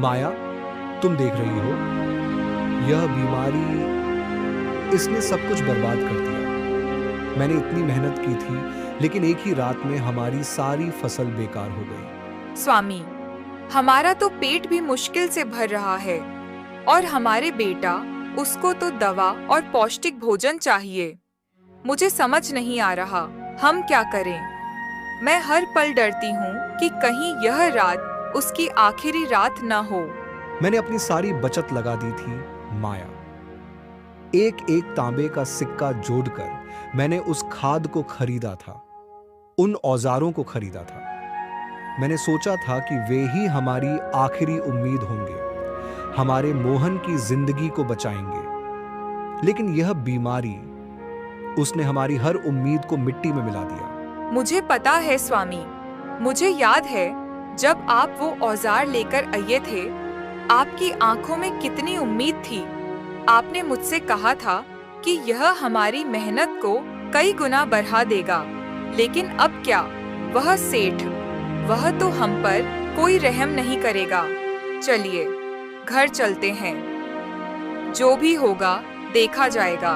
माया, तुम देख रही हो, यह बीमारी, इसने सब कुछ बर्बाद कर दिया। मैंने इतनी मेहनत की थी, लेकिन एक ही रात में हमारी सारी फसल बेकार हो गई। स्वामी, हमारा तो पेट भी मुश्किल से भर रहा है और हमारे बेटा, उसको तो दवा और पौष्टिक भोजन चाहिए। मुझे समझ नहीं आ रहा हम क्या करें। मैं हर पल डरती हूँ कि कहीं यह रात उसकी आखिरी रात न हो। मैंने अपनी सारी बचत लगा दी थी माया। एक एक तांबे का सिक्का जोड़कर मैंने उस खाद को खरीदा था, उन औजारों को खरीदा था। मैंने सोचा था कि वे ही हमारी आखिरी उम्मीद होंगे, हमारे मोहन की जिंदगी को बचाएंगे। लेकिन यह बीमारी, उसने हमारी हर उम्मीद को मिट्टी में मिला दिया। मुझे पता है स्वामी, मुझे याद है जब आप वो औजार लेकर आए थे, आपकी आंखों में कितनी उम्मीद थी। आपने मुझसे कहा था कि यह हमारी मेहनत को कई गुना बढ़ा देगा। लेकिन अब क्या, वह सेठ, वह तो हम पर कोई रहम नहीं करेगा। चलिए घर चलते हैं, जो भी होगा देखा जाएगा।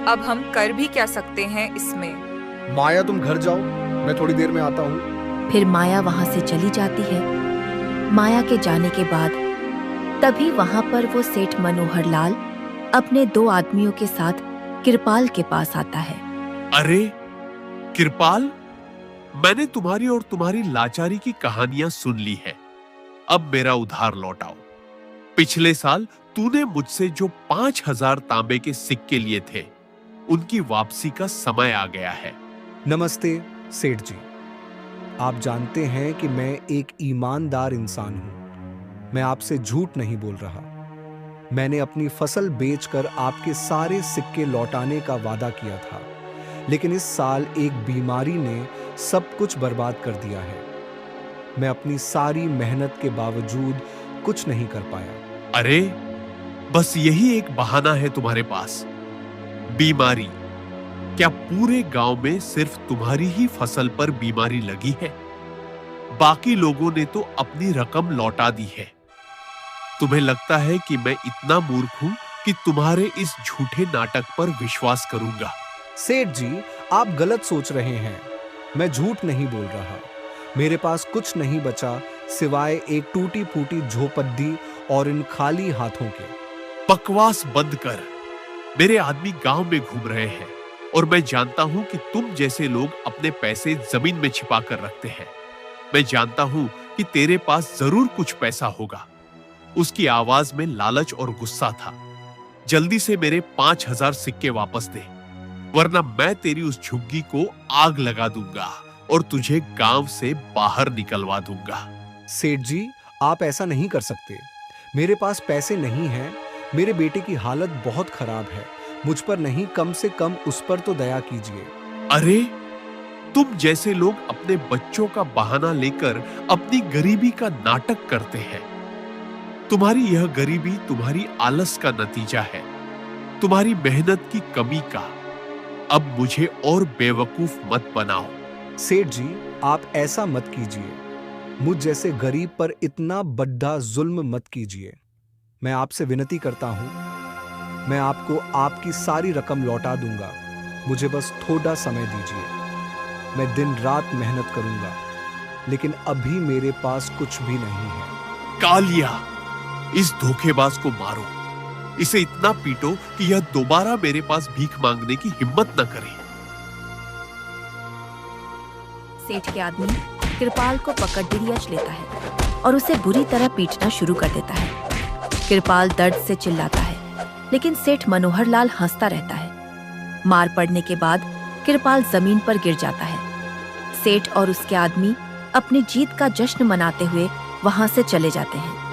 अब हम कर भी क्या सकते हैं इसमें। माया, तुम घर जाओ, मैं थोड़ी देर में आता हूँ। फिर माया वहां से चली जाती है। माया के जाने के बाद तभी वहां पर वो सेठ मनोहर लाल अपने 2 आदमियों के साथ कृपाल के पास आता है। अरे कृपाल, मैंने तुम्हारी और तुम्हारी लाचारी की कहानियां सुन ली है। अब मेरा उधार लौटाओ। पिछले साल तूने मुझसे जो 5000 तांबे के सिक्के लिए थे, उनकी वापसी का समय आ गया है। नमस्ते सेठ जी। आप जानते हैं कि मैं एक ईमानदार इंसान हूं। मैं आपसे झूठ नहीं बोल रहा। मैंने अपनी फसल बेचकर आपके सारे सिक्के लौटाने का वादा किया था, लेकिन इस साल एक बीमारी ने सब कुछ बर्बाद कर दिया है। मैं अपनी सारी मेहनत के बावजूद कुछ नहीं कर पाया। अरे बस यही एक बहाना है तुम्हारे पास, बीमारी। क्या पूरे गांव में सिर्फ तुम्हारी ही फसल पर बीमारी लगी है? बाकी लोगों ने तो अपनी रकम लौटा दी है। तुम्हें लगता है कि मैं इतना मूर्ख हूं कि तुम्हारे इस झूठे नाटक पर विश्वास करूंगा? सेठ जी, आप गलत सोच रहे हैं। मैं झूठ नहीं बोल रहा। मेरे पास कुछ नहीं बचा सिवाय एक टूटी फूटी झोपड़ी और इन खाली हाथों के। बकवास बंद कर। मेरे आदमी गांव में घूम रहे हैं और मैं जानता हूं कि तुम जैसे लोग अपने पैसे जमीन में छिपा कर रखते हैं। मैं जानता हूं कि तेरे पास जरूर कुछ पैसा होगा। उसकी आवाज में लालच और गुस्सा था। जल्दी से मेरे 5000 सिक्के वापस दे, वरना मैं तेरी उस झुग्गी को आग लगा दूंगा और तुझे गांव से बाहर निकलवा दूंगा। सेठ जी, आप ऐसा नहीं कर सकते। मेरे पास पैसे नहीं हैं। मेरे बेटे की हालत बहुत खराब है। मुझ पर नहीं, कम से कम उस पर तो दया कीजिए। अरे तुम जैसे लोग अपने बच्चों का बहाना लेकर अपनी गरीबी का नाटक करते हैं। तुम्हारी यह गरीबी तुम्हारी आलस का नतीजा है, तुम्हारी मेहनत की कमी का। अब मुझे और बेवकूफ मत बनाओ। सेठ जी, आप ऐसा मत कीजिए। मुझ जैसे गरीब पर इतना बड़ा जुल्म मत कीजिए। मैं आपसे विनती करता हूं। मैं आपको आपकी सारी रकम लौटा दूंगा। मुझे बस थोड़ा समय दीजिए। मैं दिन रात मेहनत करूंगा, लेकिन अभी मेरे पास कुछ भी नहीं है। कालिया, इस धोखेबाज को मारो। इसे इतना पीटो कि यह दोबारा मेरे पास भीख मांगने की हिम्मत न करे। सेठ के आदमी कृपाल को पकड़ डिरियच लेता है और उसे बुरी तरह पीटना शुरू कर देता है। कृपाल दर्द से चिल्लाता है, लेकिन सेठ मनोहर लाल हंसता रहता है। मार पड़ने के बाद कृपाल जमीन पर गिर जाता है। सेठ और उसके आदमी अपनी जीत का जश्न मनाते हुए वहां से चले जाते हैं।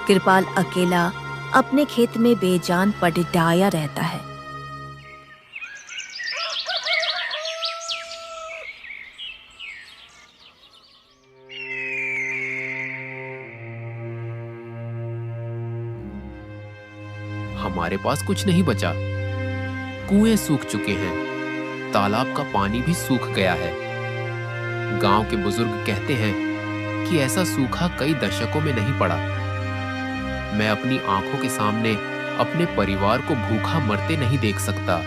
कृपाल अकेला अपने खेत में बेजान पड़िडाया रहता है। हमारे पास कुछ नहीं बचा। कुएं सूख चुके हैं, तालाब का पानी भी सूख गया है। गांव के बुजुर्ग कहते हैं कि ऐसा सूखा कई दशकों में नहीं पड़ा। मैं अपनी आंखों के सामने अपने परिवार को भूखा मरते नहीं देख सकता।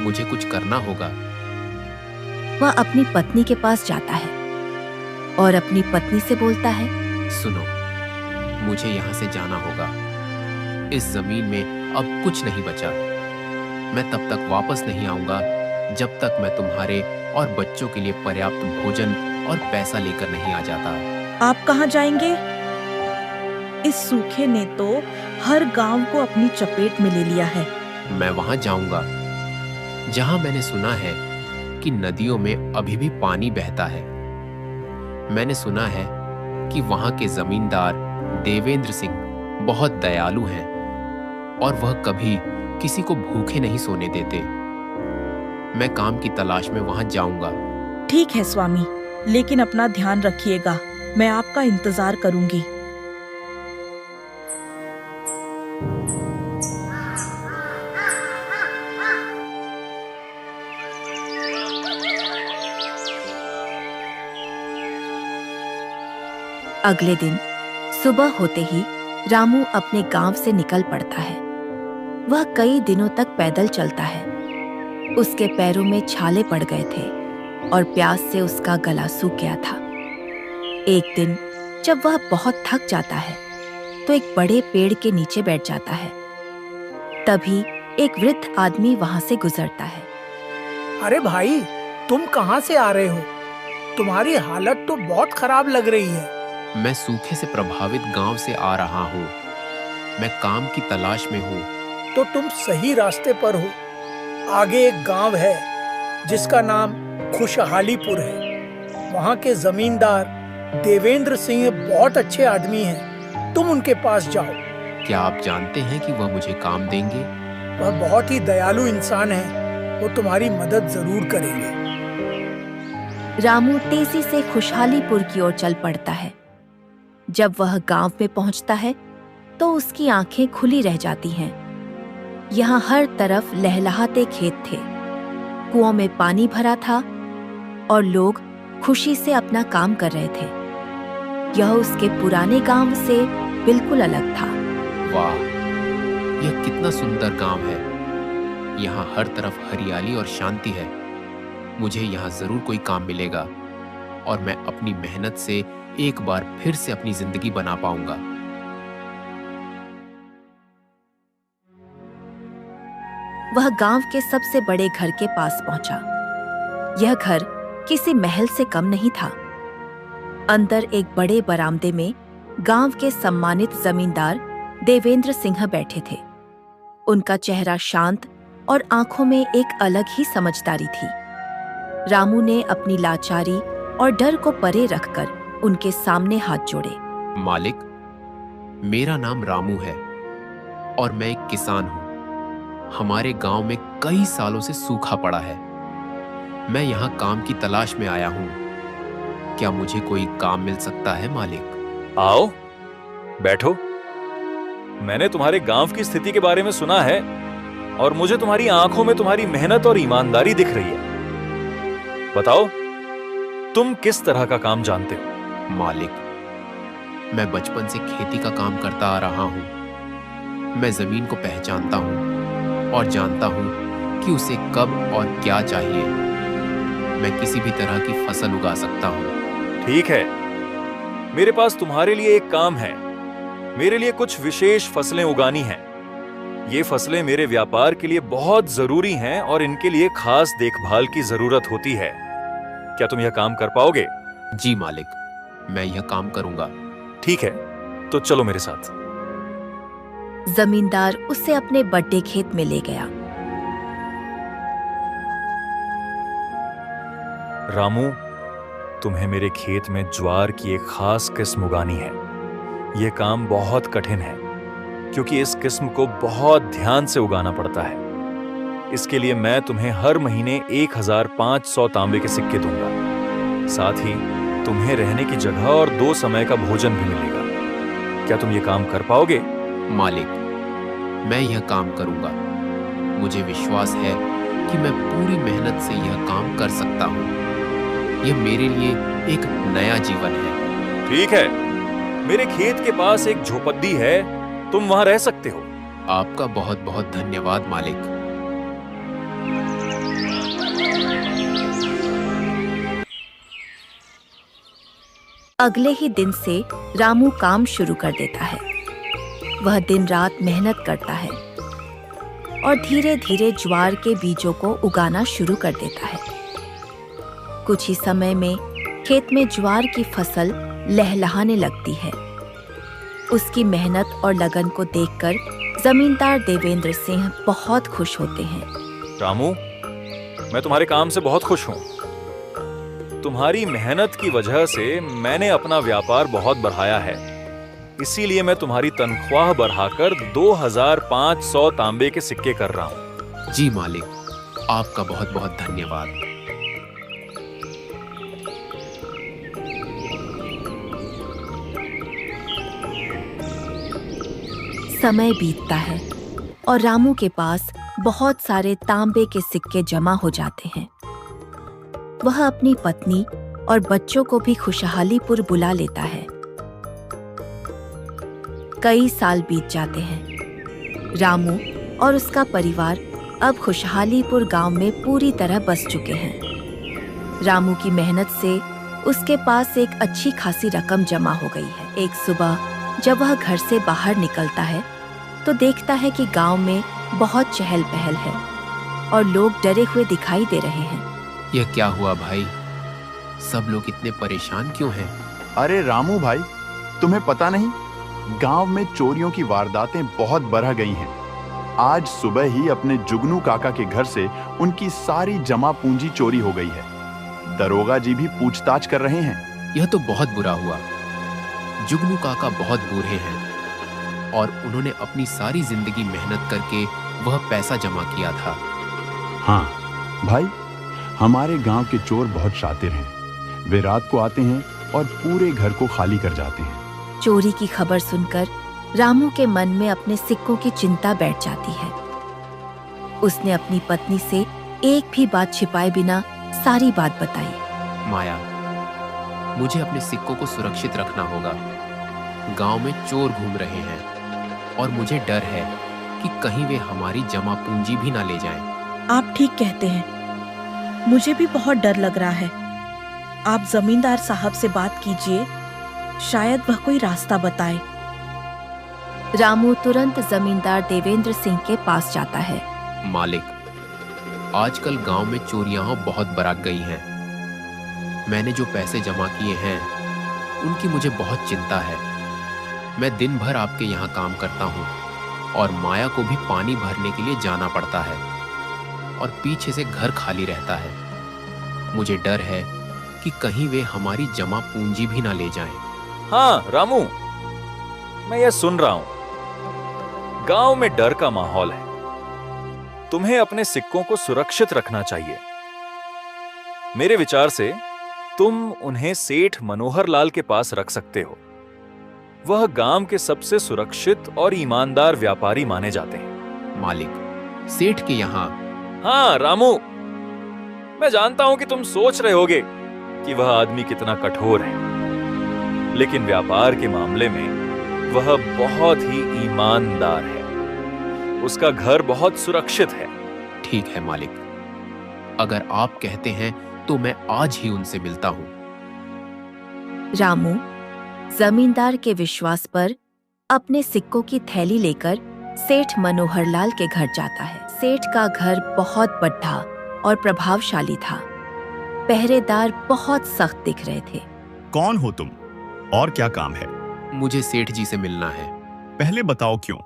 मुझे कुछ करना होगा। वह अपनी पत्नी के पास जाता है और अपनी पत्नी से बोलता है, सुनो, मुझे यहाँ से जाना होगा। इस जमीन में अब कुछ नहीं बचा। मैं तब तक वापस नहीं आऊंगा जब तक मैं तुम्हारे और बच्चों के लिए पर्याप्त भोजन और पैसा लेकर नहीं आ जाता। आप कहाँ जाएंगे? इस सूखे ने तो हर गांव को अपनी चपेट में ले लिया है। मैं वहां जाऊंगा जहां मैंने सुना है कि नदियों में अभी भी पानी बहता है। मैंने सुना है कि वहां के जमींदार देवेंद्र सिंह बहुत दयालु हैं और वह कभी किसी को भूखे नहीं सोने देते। मैं काम की तलाश में वहां जाऊंगा। ठीक है स्वामी, लेकिन अपना ध्यान रखिएगा। मैं आपका इंतजार करूंगी। अगले दिन सुबह होते ही रामू अपने गांव से निकल पड़ता है। वह कई दिनों तक पैदल चलता है। उसके पैरों में छाले पड़ गए थे और प्यास से उसका गला सूख गया था। एक दिन जब वह बहुत थक जाता है तो एक बड़े पेड़ के नीचे बैठ जाता है। तभी एक वृद्ध आदमी वहां से गुजरता है। अरे भाई, तुम कहाँ से आ रहे हो? तुम्हारी हालत तो बहुत खराब लग रही है। मैं सूखे से प्रभावित गांव से आ रहा हूँ। मैं काम की तलाश में हूँ। तो तुम सही रास्ते पर हो। आगे एक गांव है जिसका नाम खुशहालीपुर है। वहाँ के जमींदार देवेंद्र सिंह बहुत अच्छे आदमी हैं। तुम उनके पास जाओ। क्या आप जानते हैं कि वह मुझे काम देंगे? वह बहुत ही दयालु इंसान है। वो तुम्हारी मदद जरूर करेंगे। रामू तेजी से खुशहालीपुर की ओर चल पड़ता है। जब वह गांव में पहुंचता है तो उसकी आंखें खुली रह जाती हैं। यहाँ हर तरफ लहलहाते खेत थे, कुओं में पानी भरा था और लोग खुशी से अपना काम कर रहे थे। यह उसके पुराने गांव से बिल्कुल अलग था। वाह, यह कितना सुंदर गांव है। यहाँ हर तरफ हरियाली और शांति है। मुझे यहाँ जरूर कोई काम मिलेगा और मैं अपनी मेहनत से एक बार फिर से अपनी जिंदगी बना पाऊंगा। वह गांव के सबसे बड़े घर के पास पहुंचा। यह घर किसी महल से कम नहीं था। अंदर एक बड़े बरामदे में गांव के सम्मानित जमींदार देवेंद्र सिंह बैठे थे। उनका चेहरा शांत और आंखों में एक अलग ही समझदारी थी। रामू ने अपनी लाचारी और डर को परे रखकर उनके सामने हाथ जोड़े। मालिक, मेरा नाम रामू है और मैं एक किसान हूं। हमारे गांव में कई सालों से सूखा पड़ा है। मैं यहाँ काम की तलाश में आया हूँ। क्या मुझे कोई काम मिल सकता है मालिक? आओ, बैठो। मैंने तुम्हारे गांव की स्थिति के बारे में सुना है और मुझे तुम्हारी आंखों में तुम्हारी मेहनत और ईमानदारी दिख रही है। बताओ, तुम किस तरह का काम जानते हो? मालिक, मैं बचपन से खेती का काम करता आ रहा हूँ। मैं जमीन को पहचानता हूँ और जानता हूँ कि उसे कब और क्या चाहिए। मैं किसी भी तरह की फसल उगा सकता हूँ। ठीक है, मेरे पास तुम्हारे लिए एक काम है। मेरे लिए कुछ विशेष फसलें उगानी हैं। ये फसलें मेरे व्यापार के लिए बहुत जरूरी हैं और इनके लिए खास देखभाल की जरूरत होती है। क्या तुम यह काम कर पाओगे? जी मालिक, मैं यह काम करूंगा। ठीक है, तो चलो मेरे साथ। जमींदार उसे अपने बड़े खेत में ले गया। रामू, तुम्हें मेरे खेत में ज्वार की एक खास किस्म उगानी है। यह काम बहुत कठिन है क्योंकि इस किस्म को बहुत ध्यान से उगाना पड़ता है। इसके लिए मैं तुम्हें हर महीने 1500 तांबे के सिक्के दूंगा। साथ ही तुम्हें रहने की जगह और 2 समय का भोजन भी मिलेगा। क्या तुम ये काम कर पाओगे? मालिक, मैं यह काम करूंगा। मुझे विश्वास है कि मैं पूरी मेहनत से यह काम कर सकता हूँ। यह मेरे लिए एक नया जीवन है। ठीक है, मेरे खेत के पास एक झोपड़ी है, तुम वहां रह सकते हो। आपका बहुत बहुत धन्यवाद मालिक। अगले ही दिन से रामू काम शुरू कर देता है। वह दिन रात मेहनत करता है और धीरे धीरे ज्वार के बीजों को उगाना शुरू कर देता है। कुछ ही समय में खेत में ज्वार की फसल लहलहाने लगती है। उसकी मेहनत और लगन को देखकर जमींदार देवेंद्र सिंह बहुत खुश होते हैं। रामू, मैं तुम्हारे काम से बहुत खुश हूँ। तुम्हारी मेहनत की वजह से मैंने अपना व्यापार बहुत बढ़ाया है। इसीलिए मैं तुम्हारी तनख्वाह बढ़ाकर 2500 तांबे के सिक्के कर रहा हूँ। जी मालिक, आपका बहुत बहुत धन्यवाद। समय बीतता है और रामू के पास बहुत सारे तांबे के सिक्के जमा हो जाते हैं। वह अपनी पत्नी और बच्चों को भी खुशहालीपुर बुला लेता है। कई साल बीत जाते हैं। रामू और उसका परिवार अब खुशहालीपुर गांव में पूरी तरह बस चुके हैं। रामू की मेहनत से उसके पास एक अच्छी खासी रकम जमा हो गई है। एक सुबह जब वह घर से बाहर निकलता है तो देखता है कि गांव में बहुत चहल पहल है और लोग डरे हुए दिखाई दे रहे हैं। यह क्या हुआ भाई? सब लोग इतने परेशान क्यों हैं? अरे रामू भाई, तुम्हें पता नहीं, गांव में चोरियों की वारदातें बहुत बढ़ गई हैं। आज सुबह ही अपने जुगनू काका के घर से उनकी सारी जमा पूंजी चोरी हो गई है। दरोगा जी भी पूछताछ कर रहे हैं। यह तो बहुत बुरा हुआ। जुगनू काका बहुत बूढ़े हैं और उन्होंने अपनी सारी जिंदगी मेहनत करके वह पैसा जमा किया था। हाँ भाई, हमारे गांव के चोर बहुत शातिर हैं। वे रात को आते हैं और पूरे घर को खाली कर जाते हैं। चोरी की खबर सुनकर रामू के मन में अपने सिक्कों की चिंता बैठ जाती है। उसने अपनी पत्नी से एक भी बात छिपाए बिना सारी बात बताई। माया, मुझे अपने सिक्कों को सुरक्षित रखना होगा। गांव में चोर घूम रहे हैं और मुझे डर है कि कहीं वे हमारी जमा पूंजी भी ना ले जाएं। आप ठीक कहते हैं, मुझे भी बहुत डर लग रहा है। आप जमींदार साहब से बात कीजिए, शायद वह कोई रास्ता बताए। रामू तुरंत जमींदार देवेंद्र सिंह के पास जाता है। मालिक, आजकल गांव में चोरियां बहुत बरक गई हैं। मैंने जो पैसे जमा किए हैं उनकी मुझे बहुत चिंता है। मैं दिन भर आपके यहाँ काम करता हूँ और माया को भी पानी भरने के लिए जाना पड़ता है और पीछे से घर खाली रहता है। मुझे डर है कि कहीं वे हमारी जमा पूंजी भी ना ले जाएं। हाँ रामू, मैं यह सुन रहा हूं। गांव में डर का माहौल है। तुम्हें अपने सिक्कों को सुरक्षित रखना चाहिए। मेरे विचार से तुम उन्हें सेठ मनोहर लाल के पास रख सकते हो। वह गांव के सबसे सुरक्षित और ईमानदार व्यापारी माने जाते हैं। मालिक, सेठ के यहाँ? हाँ रामू, मैं जानता हूं कि तुम सोच रहे होगे कि वह आदमी कितना कठोर है, लेकिन व्यापार के मामले में वह बहुत ही ईमानदार है। उसका घर बहुत सुरक्षित है। ठीक है मालिक, अगर आप कहते हैं तो मैं आज ही उनसे मिलता हूं। रामू जमींदार के विश्वास पर अपने सिक्कों की थैली लेकर सेठ मनोहर लाल के घर जाता है। सेठ का घर बहुत बड़ा और प्रभावशाली था। पहरेदार बहुत सख्त दिख रहे थे। कौन हो तुम और क्या काम है? मुझे सेठ जी से मिलना है। पहले बताओ क्यों?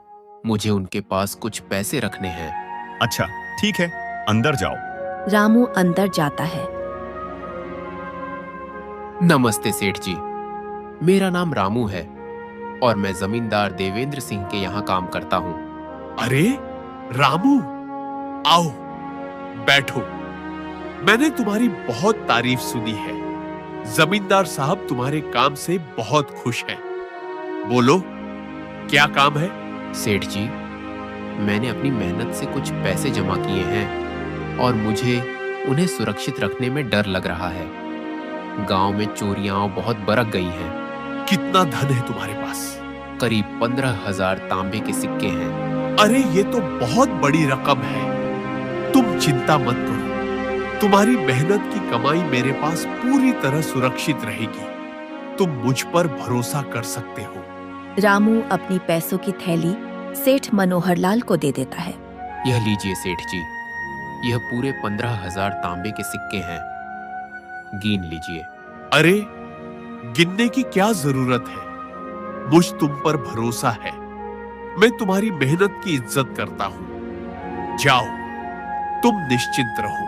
मुझे उनके पास कुछ पैसे रखने हैं। अच्छा ठीक है, अंदर जाओ। रामू अंदर जाता है। नमस्ते सेठ जी, मेरा नाम रामू है और मैं जमींदार देवेंद्र सिंह के यहाँ काम करता हूँ। अरे रामू, आओ बैठो। मैंने तुम्हारी बहुत तारीफ सुनी है। जमींदार साहब तुम्हारे काम से बहुत खुश हैं। बोलो, क्या काम है? सेठ जी, मैंने अपनी मेहनत से कुछ पैसे जमा किए हैं और मुझे उन्हें सुरक्षित रखने में डर लग रहा है। गांव में चोरियां बहुत बरक गई हैं। कितना धन है तुम्हारे पास? करीब 15,000 तांबे के सिक्के हैं। अरे ये तो बहुत बड़ी रकम है। तुम चिंता मत करो, तुम्हारी मेहनत की कमाई मेरे पास पूरी तरह सुरक्षित रहेगी। तुम मुझ पर भरोसा कर सकते हो। रामू अपनी पैसों की थैली सेठ मनोहर लाल को दे देता है। यह लीजिए सेठ जी, यह पूरे 15,000 तांबे के सिक्के हैं, गिन लीजिए। अरे गिनने की क्या जरूरत है? मुझ तुम पर भरोसा है। मैं तुम्हारी मेहनत की इज्जत करता हूं। जाओ, तुम निश्चिंत रहो।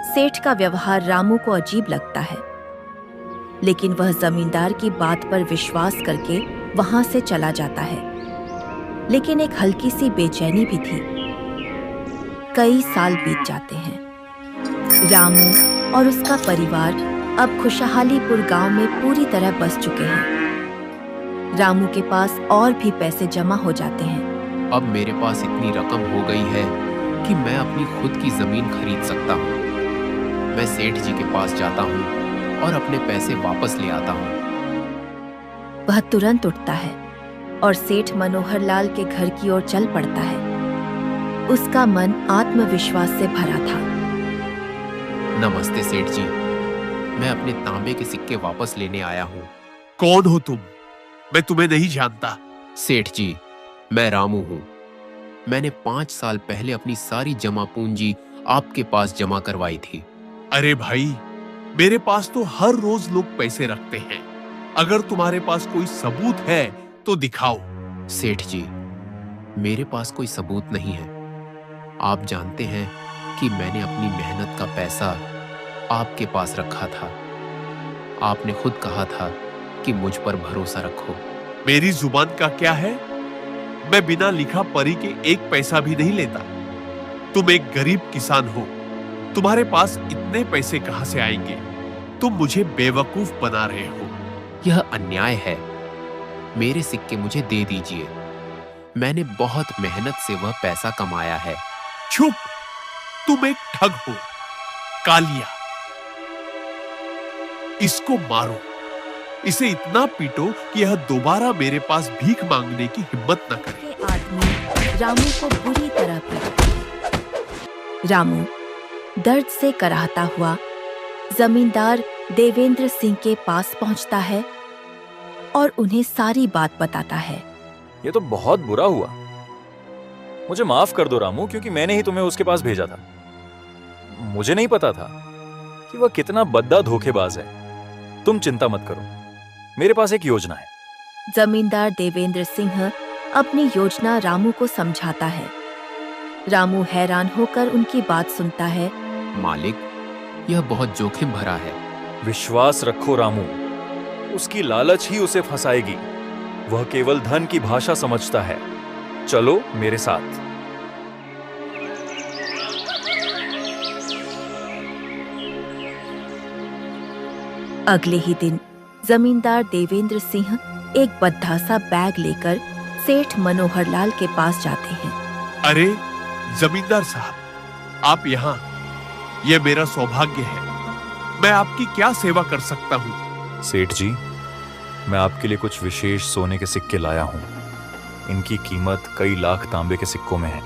सेठ का व्यवहार रामू को अजीब लगता है, लेकिन वह जमींदार की बात पर विश्वास करके वहां से चला जाता है। लेकिन एक हल्की सी बेचैनी भी थी। कई साल बीत जाते हैं। रामू और उसका परिवार अब खुशहालीपुर गांव में पूरी तरह बस चुके हैं। रामू के पास और भी पैसे जमा हो जाते हैं। अब मेरे पास इतनी रकम हो गई है कि मैं अपनी खुद की जमीन खरीद सकता हूँ। मैं सेठ जी के पास जाता हूँ और अपने पैसे वापस ले आता हूँ। वह तुरंत उठता है और सेठ मनोहर लाल के घर की ओर चल पड़ता है। उसका मन आत्मविश्वास से भरा था। नमस्ते सेठ जी, मैं अपने तांबे के सिक्के वापस लेने आया हूँ। कौन हो तुम? मैं तुम्हें नहीं जानता। सेठ जी, मैं रामू हूँ। मैंने 5 साल पहले अपनी सारी जमा पूंजी आपके पास जमा करवाई थी। अरे भाई, मेरे पास तो हर रोज लोग पैसे रखते हैं। अगर तुम्हारे पास कोई सबूत है तो दिखाओ। सेठ जी, मेरे पास कोई सबूत नहीं है। आप जानते हैं कि मैंने अपनी मेहनत का पैसा आपके पास रखा था। आपने खुद कहा था कि मुझ पर भरोसा रखो। मेरी जुबान का क्या है? मैं बिना लिखा पढ़ी के एक पैसा भी नहीं लेता। तुम एक गरीब किसान हो, तुम्हारे पास इतने पैसे कहां से आएंगे? तुम मुझे बेवकूफ बना रहे हो। यह अन्याय है। मेरे सिक्के मुझे दे दीजिए। मैंने बहुत मेहनत से वह पैसा कमाया है। चुप! तुम एक ठग हो। कालिया, इसको मारो। इसे इतना पीटो कि यह दोबारा मेरे पास भीख मांगने की हिम्मत न करे। ये आदमी रामू को बुरी तरह पीटता है। रामू दर्द से कराहता हुआ जमींदार देवेंद्र सिंह के पास पहुंचता है और उन्हें सारी बात बताता है। ये तो बहुत बुरा हुआ। मुझे माफ कर दो रामू, क्योंकि मैंने ही तुम्हें उसके पास भेजा था। मुझे नहीं पता था कि वह कितना बद्दा धोखेबाज है। तुम चिंता मत करो, मेरे पास एक योजना है। जमींदार देवेंद्र सिंह अपनी योजना रामू को समझाता है। रामू हैरान होकर उनकी बात सुनता है। मालिक, यह बहुत जोखिम भरा है। विश्वास रखो रामू, उसकी लालच ही उसे फंसाएगी। वह केवल धन की भाषा समझता है। चलो मेरे साथ। अगले ही दिन जमींदार देवेंद्र सिंह एक बद्धा सा बैग लेकर सेठ मनोहर लाल के पास जाते हैं। अरे जमींदार साहब, आप यहाँ? यह मेरा सौभाग्य है। मैं आपकी क्या सेवा कर सकता हूँ? सेठ जी, मैं आपके लिए कुछ विशेष सोने के सिक्के लाया हूँ। इनकी कीमत कई लाख तांबे के सिक्कों में है।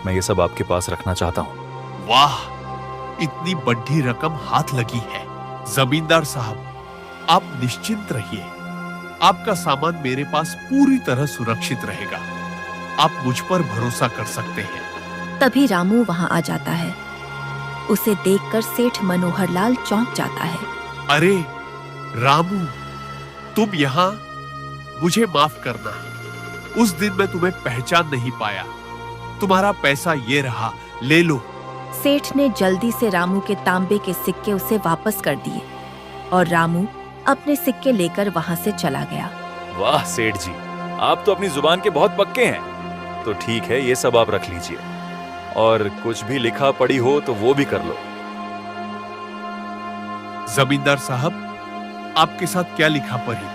मैं ये सब आपके पास रखना चाहता हूँ। वाह, इतनी बड़ी रकम हाथ लगी है। जमींदार साहब, आप निश्चिंत रहिए। आपका सामान मेरे पास पूरी तरह सुरक्षित रहेगा। आप मुझ पर भरोसा कर सकते हैं। तभी रामू वहां आ जाता है। उसे देखकर सेठ मनोहर लाल चौंक जाता है। अरे रामू, तुम यहाँ? मुझे माफ करना, उस दिन मैं तुम्हें पहचान नहीं पाया। तुम्हारा पैसा ये रहा, ले लो। सेठ ने जल्दी से रामू के तांबे के सिक्के उसे वापस कर दिए और रामू अपने सिक्के लेकर वहां से चला गया। वाह सेठ जी, आप तो अपनी जुबान के बहुत पक्के हैं। तो ठीक है, ये सब आप रख लीजिए, और कुछ भी लिखा पढ़ी हो तो वो भी कर लो। जमींदार साहब, आपके साथ क्या लिखा पढ़ी?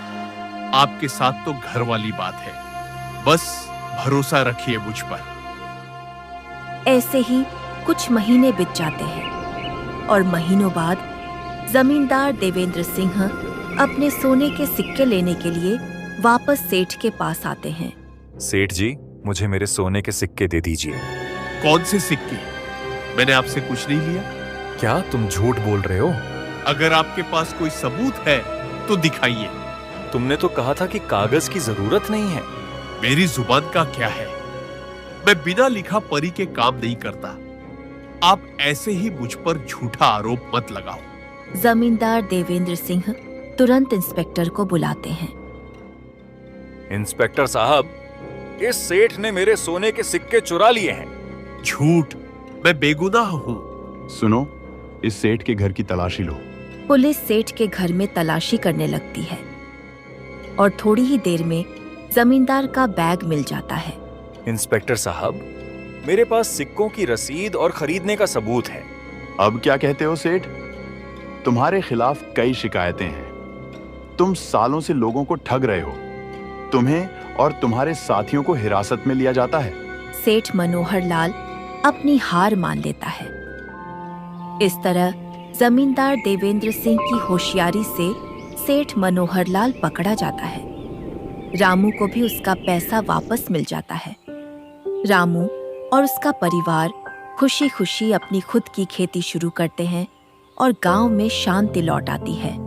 आपके साथ तो घर वाली बात है। बस भरोसा रखिए मुझ पर। ऐसे ही कुछ महीने बीत जाते हैं और महीनों बाद जमींदार देवेंद्र सिंह अपने सोने के सिक्के लेने के लिए वापस सेठ के पास आते हैं। सेठ जी, मुझे मेरे सोने के सिक्के दे दीजिए। कौन से सिक्के? मैंने आपसे कुछ नहीं लिया। क्या तुम झूठ बोल रहे हो? अगर आपके पास कोई सबूत है तो दिखाइए। तुमने तो कहा था कि कागज की जरूरत नहीं है। मेरी जुबान का क्या है? मैं बिना लिखा परी के काम नहीं करता। आप ऐसे ही मुझ पर झूठा आरोप मत लगाओ। जमींदार देवेंद्र सिंह तुरंत इंस्पेक्टर को बुलाते हैं। इंस्पेक्टर साहब, इस सेठ ने मेरे सोने के सिक्के चुरा लिए हैं। झूठ, मैं बेगुनाह हूँ। सुनो, इस सेठ के घर की तलाशी लो। पुलिस सेठ के घर में तलाशी करने लगती है और थोड़ी ही देर में जमींदार का बैग मिल जाता है। इंस्पेक्टर साहब, मेरे पास सिक्कों की रसीद और खरीदने का सबूत है। अब क्या कहते हो सेठ? तुम्हारे खिलाफ कई शिकायतें हैं। तुम सालों से लोगों को ठग रहे हो। तुम्हें और तुम्हारे साथियों को हिरासत में लिया जाता है। सेठ मनोहर लाल अपनी हार मान लेता है। इस तरह जमींदार देवेंद्र सिंह की होशियारी से सेठ मनोहर लाल पकड़ा जाता है। रामू को भी उसका पैसा वापस मिल जाता है। रामू और उसका परिवार खुशी खुशी अपनी खुद की खेती शुरू करते हैं और गांव में शांति लौट आती है।